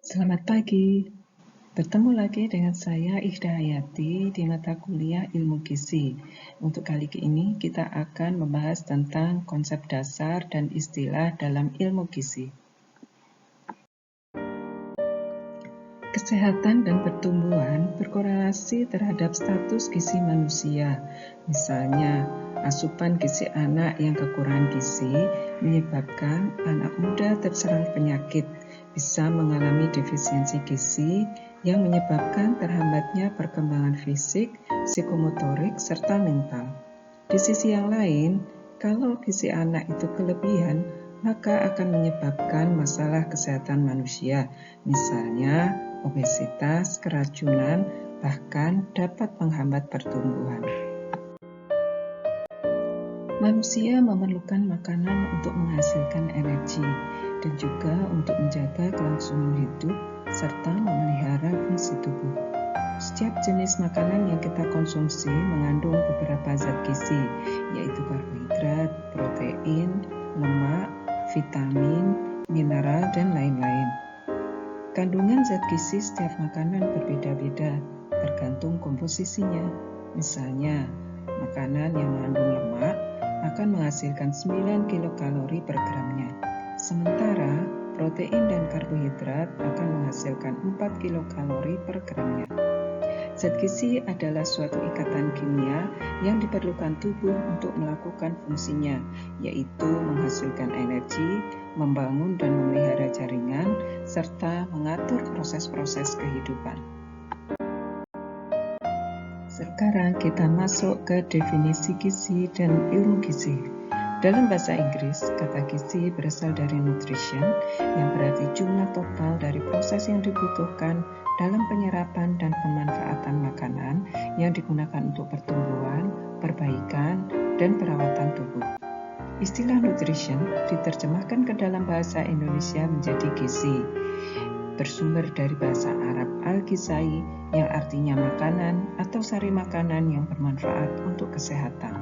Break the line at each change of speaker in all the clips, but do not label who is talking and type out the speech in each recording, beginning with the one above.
Selamat pagi, bertemu lagi dengan saya Ihda Hayati di mata kuliah Ilmu Gizi. Untuk kali ini kita akan membahas tentang konsep dasar dan istilah dalam ilmu gizi. Kesehatan dan pertumbuhan berkorelasi terhadap status gizi manusia. Misalnya, asupan gizi anak yang kekurangan gizi menyebabkan anak muda terserang penyakit, bisa mengalami defisiensi gizi yang menyebabkan terhambatnya perkembangan fisik, psikomotorik, serta mental. Di sisi yang lain, kalau gizi anak itu kelebihan, maka akan menyebabkan masalah kesehatan manusia, misalnya obesitas, keracunan, bahkan dapat menghambat pertumbuhan. Manusia memerlukan makanan untuk menghasilkan energi dan juga untuk menjaga kelangsungan hidup serta memelihara fungsi tubuh. Setiap jenis makanan yang kita konsumsi mengandung beberapa zat gizi, yaitu karbohidrat, protein, lemak, vitamin, mineral, dan lain-lain. Kandungan zat gizi setiap makanan berbeda-beda, tergantung komposisinya. Misalnya, makanan yang mengandung lemak akan menghasilkan 9 kilokalori per gramnya, sementara protein dan karbohidrat akan menghasilkan 4 kilokalori per gramnya. Zat gizi adalah suatu ikatan kimia yang diperlukan tubuh untuk melakukan fungsinya, yaitu menghasilkan energi, membangun dan memelihara jaringan, serta mengatur proses-proses kehidupan. Sekarang kita masuk ke definisi gizi dan ilmu gizi. Dalam bahasa Inggris, kata gizi berasal dari nutrition, yang berarti jumlah total dari proses yang dibutuhkan dalam penyerapan dan pemanfaatan makanan yang digunakan untuk pertumbuhan, perbaikan, dan perawatan tubuh. Istilah nutrition diterjemahkan ke dalam bahasa Indonesia menjadi gizi, bersumber dari bahasa Arab al-ghizai yang artinya makanan atau sari makanan yang bermanfaat untuk kesehatan.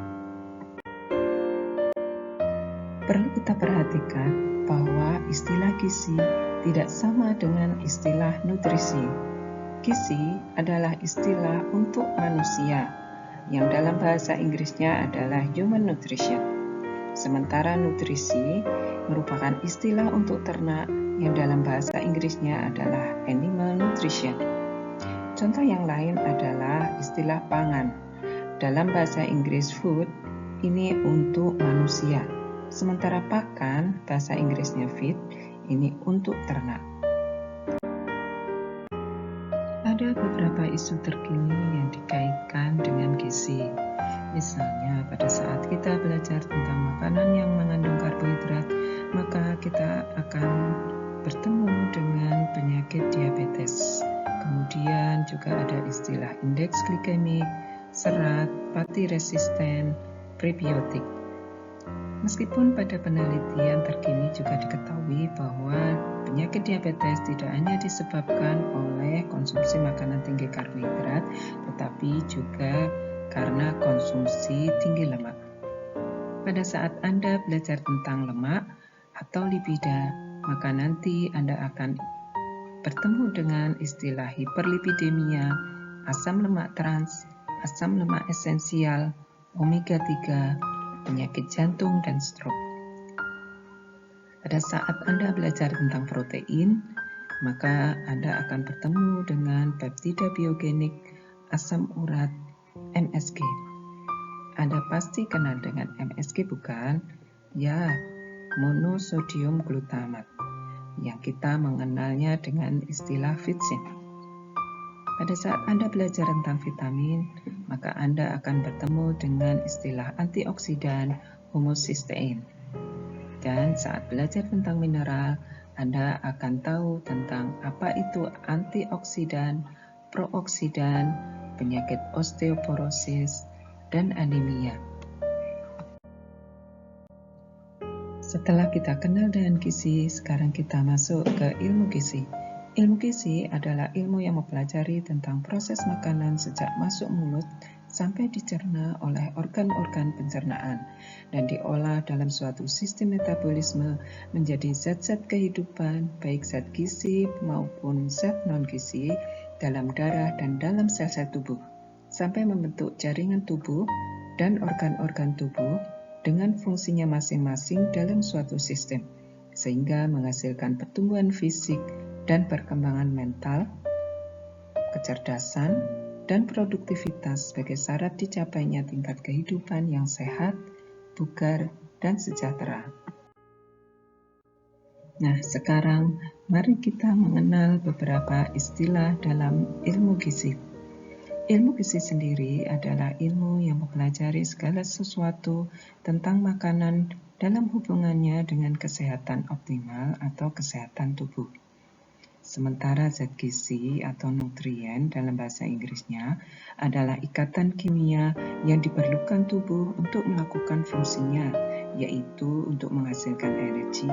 Perlu kita perhatikan bahwa istilah gizi tidak sama dengan istilah nutrisi. Gizi adalah istilah untuk manusia, yang dalam bahasa Inggrisnya adalah human nutrition. Sementara nutrisi merupakan istilah untuk ternak yang dalam bahasa Inggrisnya adalah animal nutrition. Contoh yang lain adalah istilah pangan. Dalam bahasa Inggris food, ini untuk manusia. Sementara pakan, bahasa Inggrisnya feed, ini untuk ternak. Ada beberapa isu terkini yang dikaitkan dengan gizi. Misalnya, pada saat kita belajar tentang makanan yang mengandung karbohidrat, maka kita akan bertemu dengan penyakit diabetes. Kemudian juga ada istilah indeks glikemik, serat, pati resisten, prebiotik. Meskipun pada penelitian terkini juga diketahui bahwa penyakit diabetes tidak hanya disebabkan oleh konsumsi makanan tinggi karbohidrat, tetapi juga karena konsumsi tinggi lemak. Pada saat Anda belajar tentang lemak atau lipida, maka nanti Anda akan bertemu dengan istilah hiperlipidemia, asam lemak trans, asam lemak esensial, omega 3, penyakit jantung, dan stroke. Pada saat Anda belajar tentang protein, maka Anda akan bertemu dengan peptida biogenik, asam urat, MSG. Anda pasti kenal dengan MSG bukan? Ya, monosodium glutamat, yang kita mengenalnya dengan istilah vitsin. Pada saat Anda belajar tentang vitamin, maka Anda akan bertemu dengan istilah antioksidan homocysteine. Dan saat belajar tentang mineral, Anda akan tahu tentang apa itu antioksidan, prooksidan, penyakit osteoporosis, dan anemia. Setelah kita kenal dengan gizi, sekarang kita masuk ke ilmu gizi. Ilmu gizi adalah ilmu yang mempelajari tentang proses makanan sejak masuk mulut sampai dicerna oleh organ-organ pencernaan dan diolah dalam suatu sistem metabolisme menjadi zat-zat kehidupan, baik zat gizi maupun zat non-gizi dalam darah dan dalam sel-sel tubuh, sampai membentuk jaringan tubuh dan organ-organ tubuh dengan fungsinya masing-masing dalam suatu sistem, sehingga menghasilkan pertumbuhan fisik dan perkembangan mental, kecerdasan, dan produktivitas sebagai syarat dicapainya tingkat kehidupan yang sehat, bugar, dan sejahtera. Nah, sekarang mari kita mengenal beberapa istilah dalam ilmu gizi. Ilmu gizi sendiri adalah ilmu yang mempelajari segala sesuatu tentang makanan dalam hubungannya dengan kesehatan optimal atau kesehatan tubuh. Sementara zat gizi atau nutrien dalam bahasa Inggrisnya adalah ikatan kimia yang diperlukan tubuh untuk melakukan fungsinya, yaitu untuk menghasilkan energi,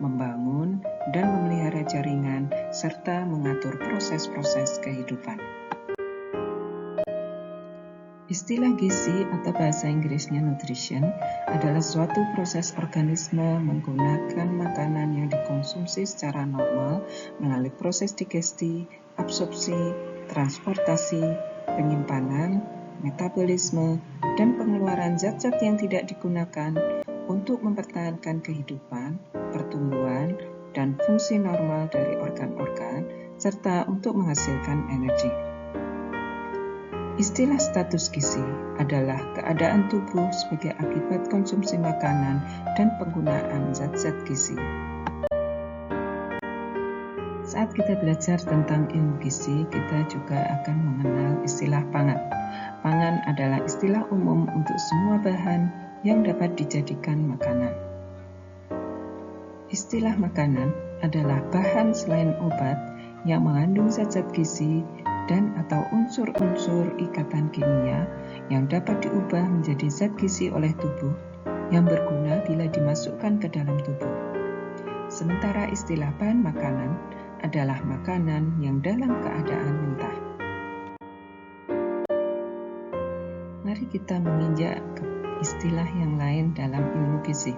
membangun, dan memelihara jaringan, serta mengatur proses-proses kehidupan. Istilah gizi atau bahasa Inggrisnya nutrition adalah suatu proses organisme menggunakan makanan yang dikonsumsi secara normal melalui proses digesti, absorpsi, transportasi, penyimpanan, metabolisme, dan pengeluaran zat-zat yang tidak digunakan untuk mempertahankan kehidupan, pertumbuhan, dan fungsi normal dari organ-organ, serta untuk menghasilkan energi. Istilah status gizi adalah keadaan tubuh sebagai akibat konsumsi makanan dan penggunaan zat-zat gizi. Saat kita belajar tentang ilmu gizi, kita juga akan mengenal istilah pangan. Pangan adalah istilah umum untuk semua bahan yang dapat dijadikan makanan. Istilah makanan adalah bahan selain obat yang mengandung zat-zat gizi dan atau unsur-unsur ikatan kimia yang dapat diubah menjadi zat gizi oleh tubuh yang berguna bila dimasukkan ke dalam tubuh. Sementara istilah bahan makanan adalah makanan yang dalam keadaan mentah. Mari kita menginjak ke istilah yang lain dalam ilmu gizi.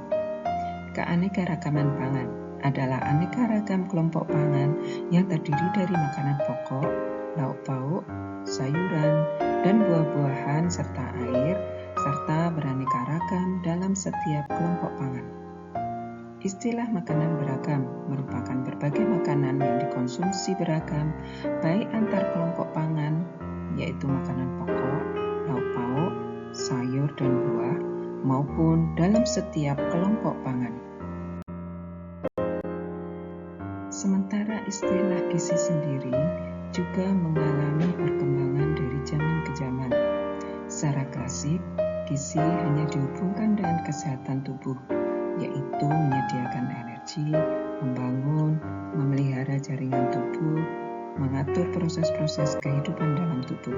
Keanekaragaman pangan adalah aneka ragam kelompok pangan yang terdiri dari makanan pokok, lauk pauk, sayuran, dan buah-buahan serta air, serta beraneka ragam dalam setiap kelompok pangan. Istilah makanan beragam merupakan berbagai makanan yang dikonsumsi beragam, baik antar kelompok pangan, yaitu makanan pokok, lauk pauk, sayur, dan buah, maupun dalam setiap kelompok pangan. Sementara istilah gizi sendiri juga mengalami perkembangan dari zaman ke zaman. Secara klasik, gizi hanya dihubungkan dengan kesehatan tubuh, yaitu menyediakan energi, membangun, memelihara jaringan tubuh, mengatur proses-proses kehidupan dalam tubuh.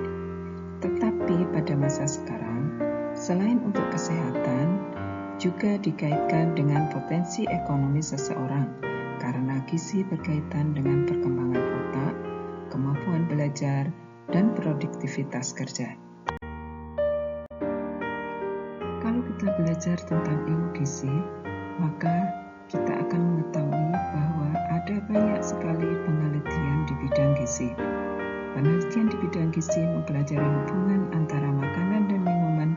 Tetapi pada masa sekarang, selain untuk kesehatan, juga dikaitkan dengan potensi ekonomi seseorang, karena gizi berkaitan dengan perkembangan otak, kemampuan belajar, dan produktivitas kerja. Kalau kita belajar tentang ilmu gizi, maka kita akan mengetahui bahwa ada banyak sekali penelitian di bidang gizi. Penelitian di bidang gizi mempelajari hubungan antara makanan dan minuman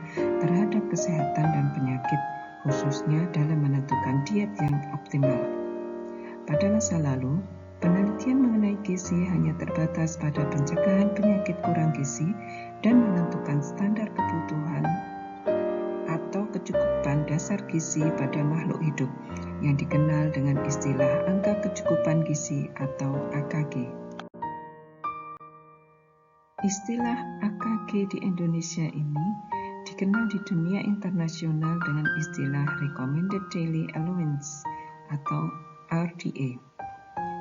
terhadap kesehatan dan penyakit, khususnya dalam menentukan diet yang optimal. Pada masa lalu, penelitian mengenai gizi hanya terbatas pada pencegahan penyakit kurang gizi dan menentukan standar kebutuhan atau kecukupan dasar gizi pada makhluk hidup yang dikenal dengan istilah angka kecukupan gizi atau AKG. Istilah AKG di Indonesia ini dikenal di dunia internasional dengan istilah Recommended Daily Allowance atau RDA,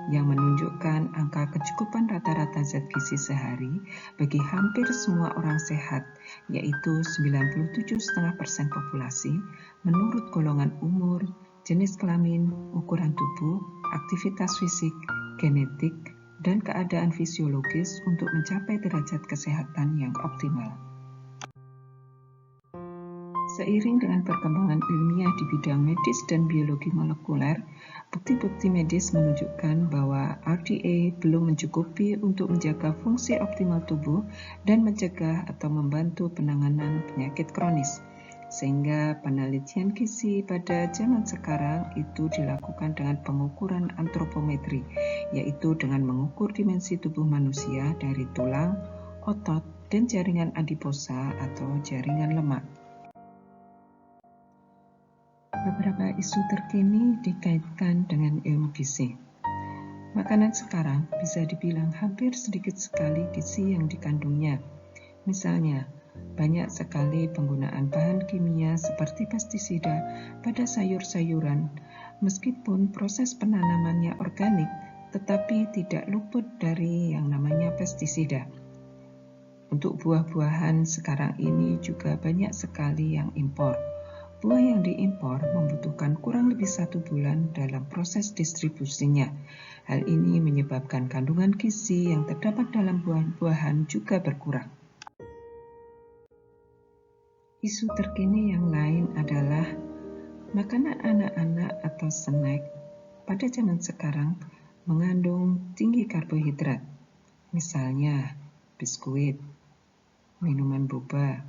yang menunjukkan angka kecukupan rata-rata zat gizi sehari bagi hampir semua orang sehat, yaitu 97,5% populasi menurut golongan umur, jenis kelamin, ukuran tubuh, aktivitas fisik, genetik, dan keadaan fisiologis untuk mencapai derajat kesehatan yang optimal. Seiring dengan perkembangan ilmiah di bidang medis dan biologi molekuler, bukti-bukti medis menunjukkan bahwa RDA belum mencukupi untuk menjaga fungsi optimal tubuh dan mencegah atau membantu penanganan penyakit kronis. Sehingga penelitian gizi pada zaman sekarang itu dilakukan dengan pengukuran antropometri, yaitu dengan mengukur dimensi tubuh manusia dari tulang, otot, dan jaringan adiposa atau jaringan lemak. Beberapa isu terkini dikaitkan dengan ilmu gizi. Makanan sekarang bisa dibilang hampir sedikit sekali gizi yang dikandungnya. Misalnya, banyak sekali penggunaan bahan kimia seperti pestisida pada sayur-sayuran, meskipun proses penanamannya organik, tetapi tidak luput dari yang namanya pestisida. Untuk buah-buahan sekarang ini juga banyak sekali yang impor. Buah yang diimpor membutuhkan kurang lebih 1 bulan dalam proses distribusinya. Hal ini menyebabkan kandungan gizi yang terdapat dalam buah-buahan juga berkurang. Isu terkini yang lain adalah makanan anak-anak atau snack pada zaman sekarang mengandung tinggi karbohidrat. Misalnya biskuit, minuman boba,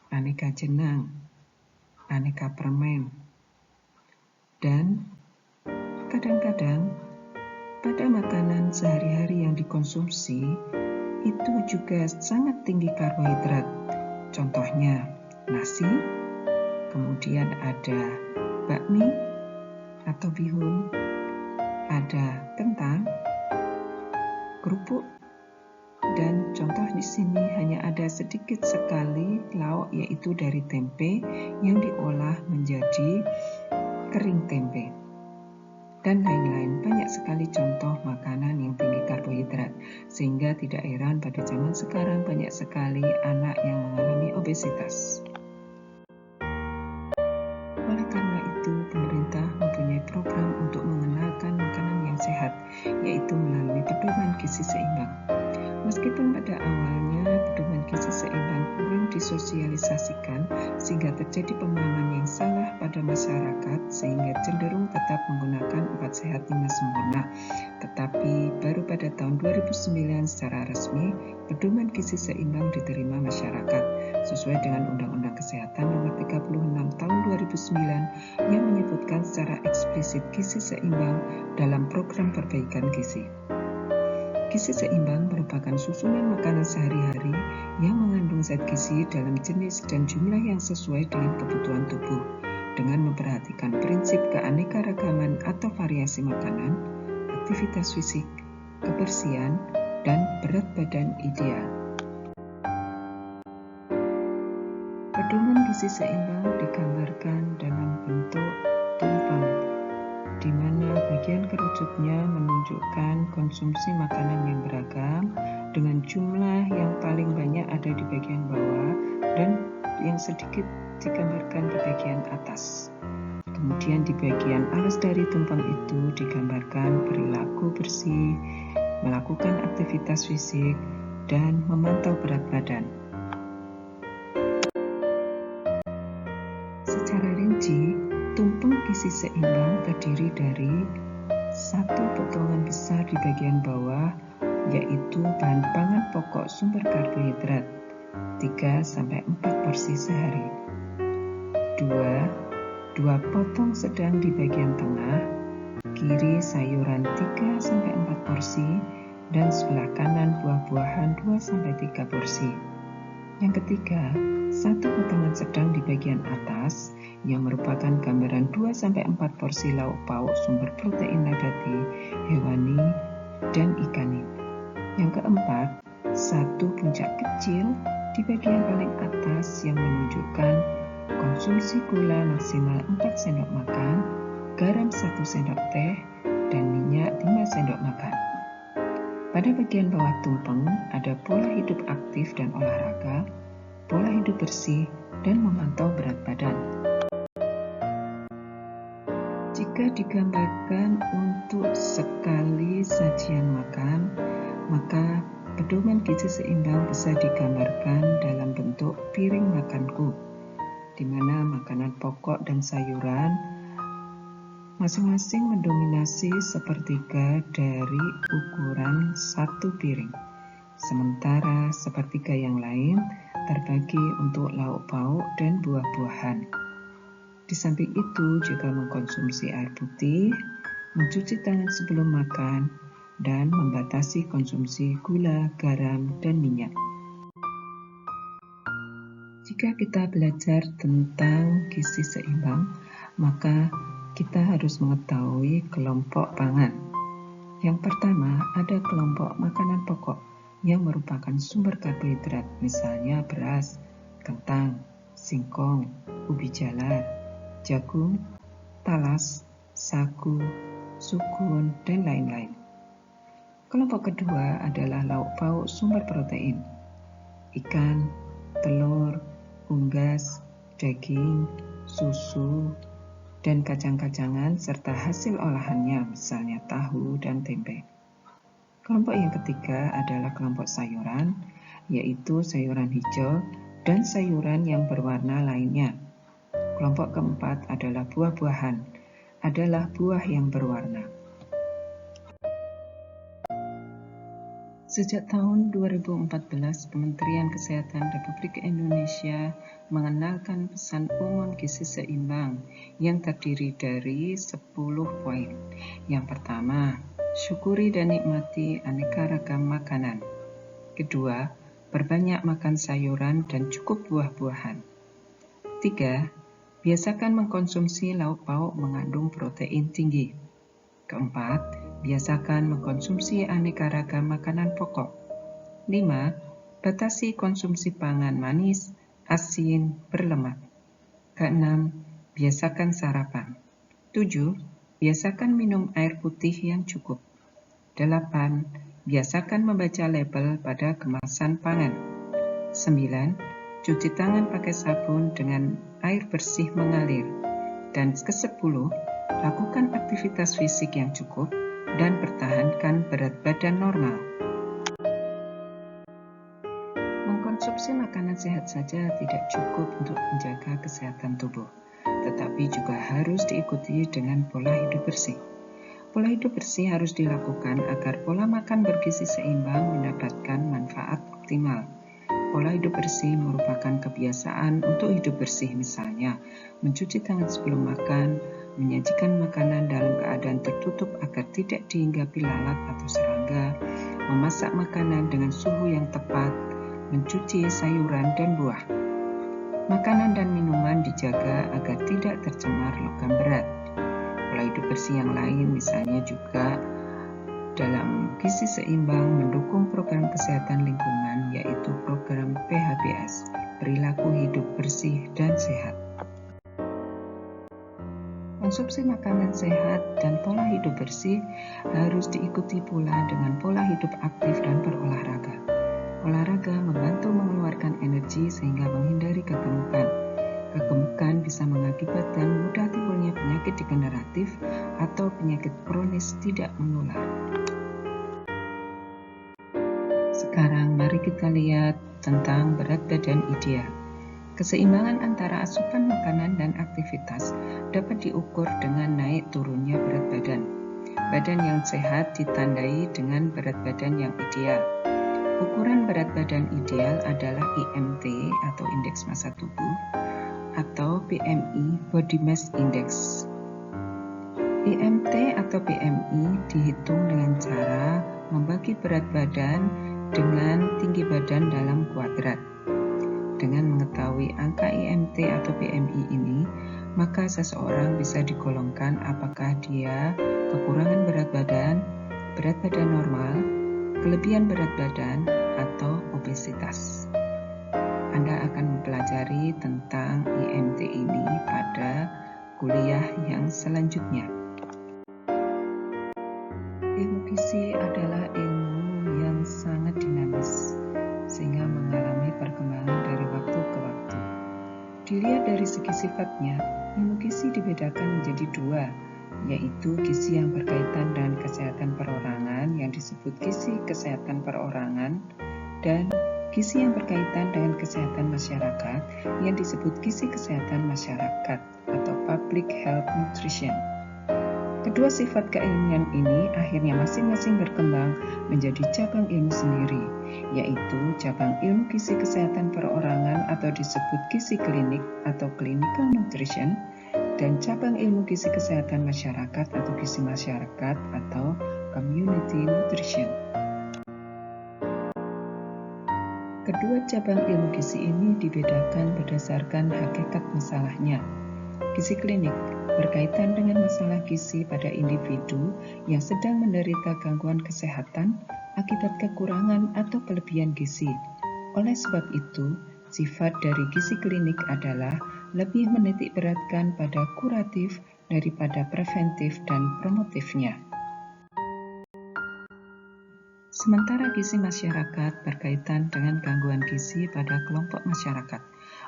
aneka jenang, aneka permen, dan kadang-kadang pada makanan sehari-hari yang dikonsumsi itu juga sangat tinggi karbohidrat. Contohnya nasi, kemudian ada bakmi atau bihun, ada kentang, kerupuk, dan contoh di sini hanya ada sedikit sekali lauk, yaitu dari tempe yang diolah menjadi kering tempe, dan lain-lain. Banyak sekali contoh makanan yang tinggi karbohidrat, sehingga tidak heran pada zaman sekarang banyak sekali anak yang mengalami obesitas. Oleh karena itu, pemerintah mempunyai program untuk mengenalkan makanan yang sehat, yaitu melalui pedoman gizi seimbang. Meskipun pada awalnya pedoman gizi seimbang kurang disosialisasikan sehingga terjadi pemahaman yang salah pada masyarakat sehingga cenderung tetap menggunakan 4 sehat 5 sempurna. Tetapi baru pada tahun 2009 secara resmi pedoman gizi seimbang diterima masyarakat sesuai dengan Undang-Undang Kesehatan Nomor 36 Tahun 2009 yang menyebutkan secara eksplisit gizi seimbang dalam program perbaikan gizi. Gizi seimbang merupakan susunan makanan sehari-hari yang mengandung zat gizi dalam jenis dan jumlah yang sesuai dengan kebutuhan tubuh, dengan memperhatikan prinsip keanekaragaman atau variasi makanan, aktivitas fisik, kebersihan, dan berat badan ideal. Pedoman gizi seimbang digambarkan dalam bentuk tumpeng, di mana bagian kerucutnya menunjukkan konsumsi makanan yang beragam dengan jumlah yang paling banyak ada di bagian bawah dan yang sedikit digambarkan di bagian atas. Kemudian di bagian alas dari tumpeng itu digambarkan perilaku bersih, melakukan aktivitas fisik, dan memantau berat badan. Secara rinci, tumpeng gizi seimbang terdiri dari 1 potongan besar di bagian bawah, yaitu bahan pangan pokok sumber karbohidrat 3-4 porsi sehari. 2 potong sedang di bagian tengah, kiri sayuran 3-4 porsi, dan sebelah kanan buah-buahan 2-3 porsi. Yang ketiga, 1 potongan sedang di bagian atas yang merupakan gambaran 2-4 porsi lauk pauk sumber protein nabati, hewani, dan ikani. Yang keempat, 1 puncak kecil di bagian paling atas yang menunjukkan konsumsi gula maksimal 4 sendok makan, garam 1 sendok teh, dan minyak 5 sendok makan. Pada bagian bawah tumpeng ada pola hidup aktif dan olahraga, pola hidup bersih, dan memantau berat badan. Jika digambarkan untuk sekali sajian makan, maka pedoman gizi seimbang bisa digambarkan dalam bentuk piring makanku. di mana makanan pokok dan sayuran masing-masing mendominasi sepertiga dari ukuran satu piring. Sementara sepertiga yang lain terbagi untuk lauk pauk dan buah-buahan. Di samping itu juga mengkonsumsi air putih, mencuci tangan sebelum makan, dan membatasi konsumsi gula, garam, dan minyak. Jika kita belajar tentang gizi seimbang, maka kita harus mengetahui kelompok pangan. Yang pertama, ada kelompok makanan pokok yang merupakan sumber karbohidrat, misalnya beras, kentang, singkong, ubi jalar, jagung, talas, sagu, sukun, dan lain-lain. Kelompok kedua adalah lauk pauk sumber protein, ikan, telur, unggas, daging, susu, dan kacang-kacangan serta hasil olahannya, misalnya tahu dan tempe. Kelompok yang ketiga adalah kelompok sayuran, yaitu sayuran hijau dan sayuran yang berwarna lainnya. Kelompok keempat adalah buah-buahan, adalah buah yang berwarna. Sejak tahun 2014, Kementerian Kesehatan Republik Indonesia mengenalkan pesan umum gizi seimbang yang terdiri dari 10 poin. Yang pertama, syukuri dan nikmati aneka ragam makanan. Kedua, perbanyak makan sayuran dan cukup buah-buahan. 3. Biasakan mengkonsumsi lauk pauk mengandung protein tinggi. Keempat, biasakan mengkonsumsi aneka ragam makanan pokok. 5. Batasi konsumsi pangan manis, asin, berlemak. Keenam, biasakan sarapan. 7. Biasakan minum air putih yang cukup. 8. Biasakan membaca label pada kemasan pangan. 9. Cuci tangan pakai sabun dengan air bersih mengalir. Dan ke-10, lakukan aktivitas fisik yang cukup dan pertahankan berat badan normal. Mengkonsumsi makanan sehat saja tidak cukup untuk menjaga kesehatan tubuh, tetapi juga harus diikuti dengan pola hidup bersih. Pola hidup bersih harus dilakukan agar pola makan bergizi seimbang mendapatkan manfaat optimal. Pola hidup bersih merupakan kebiasaan untuk hidup bersih, misalnya mencuci tangan sebelum makan, menyajikan makanan dalam keadaan tertutup agar tidak dihinggapi lalat atau serangga, memasak makanan dengan suhu yang tepat, mencuci sayuran dan buah. Makanan dan minuman dijaga agar tidak tercemar logam berat. Pola hidup bersih yang lain misalnya juga dalam gizi seimbang mendukung program kesehatan lingkungan, yaitu program PHBS, perilaku hidup bersih dan sehat. Konsumsi makanan sehat dan pola hidup bersih harus diikuti pula dengan pola hidup aktif dan berolahraga. Olahraga membantu mengeluarkan energi sehingga menghindari kegemukan. Kegemukan bisa mengakibatkan mudah timbulnya penyakit degeneratif atau penyakit kronis tidak menular. Sekarang mari kita lihat tentang berat badan ideal. Keseimbangan antara asupan makanan dan aktivitas dapat diukur dengan naik turunnya berat badan. Badan yang sehat ditandai dengan berat badan yang ideal. Ukuran berat badan ideal adalah IMT atau indeks massa tubuh atau BMI, Body Mass Index. IMT atau BMI dihitung dengan cara membagi berat badan dengan tinggi badan dalam kuadrat. Dengan mengetahui angka IMT atau BMI ini, maka seseorang bisa digolongkan apakah dia kekurangan berat badan normal, kelebihan berat badan, atau obesitas. Anda akan mempelajari tentang IMT ini pada kuliah yang selanjutnya. Ilmu gizi adalah ilmu yang sangat dinamis, sehingga mengalami perkembangan dari waktu ke waktu. Dilihat dari segi sifatnya, ilmu gizi dibedakan menjadi dua, yaitu gizi yang berkaitan dengan kesehatan perorangan yang disebut gizi kesehatan perorangan, dan gizi yang berkaitan dengan kesehatan masyarakat yang disebut gizi kesehatan masyarakat atau public health nutrition. Kedua sifat keilmuan ini akhirnya masing-masing berkembang menjadi cabang ilmu sendiri, yaitu cabang ilmu gizi kesehatan perorangan atau disebut gizi klinik atau clinical nutrition, dan cabang ilmu gizi kesehatan masyarakat atau gizi masyarakat atau community nutrition. Kedua cabang ilmu gizi ini dibedakan berdasarkan hakikat masalahnya. Gizi klinik berkaitan dengan masalah gizi pada individu yang sedang menderita gangguan kesehatan akibat kekurangan atau kelebihan gizi. Oleh sebab itu, sifat dari gizi klinik adalah lebih menitik beratkan pada kuratif daripada preventif dan promotifnya. Sementara gizi masyarakat berkaitan dengan gangguan gizi pada kelompok masyarakat.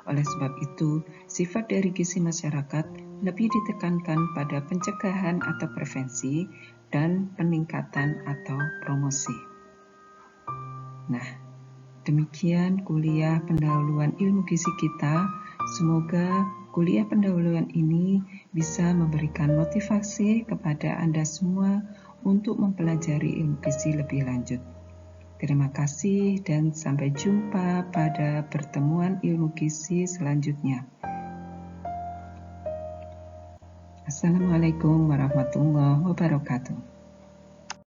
Oleh sebab itu, sifat dari gizi masyarakat lebih ditekankan pada pencegahan atau prevensi dan peningkatan atau promosi. Nah, demikian kuliah pendahuluan ilmu gizi kita. Semoga kuliah pendahuluan ini bisa memberikan motivasi kepada Anda semua untuk mempelajari ilmu gizi lebih lanjut. Terima kasih dan sampai jumpa pada pertemuan ilmu gizi selanjutnya. Assalamualaikum warahmatullahi wabarakatuh.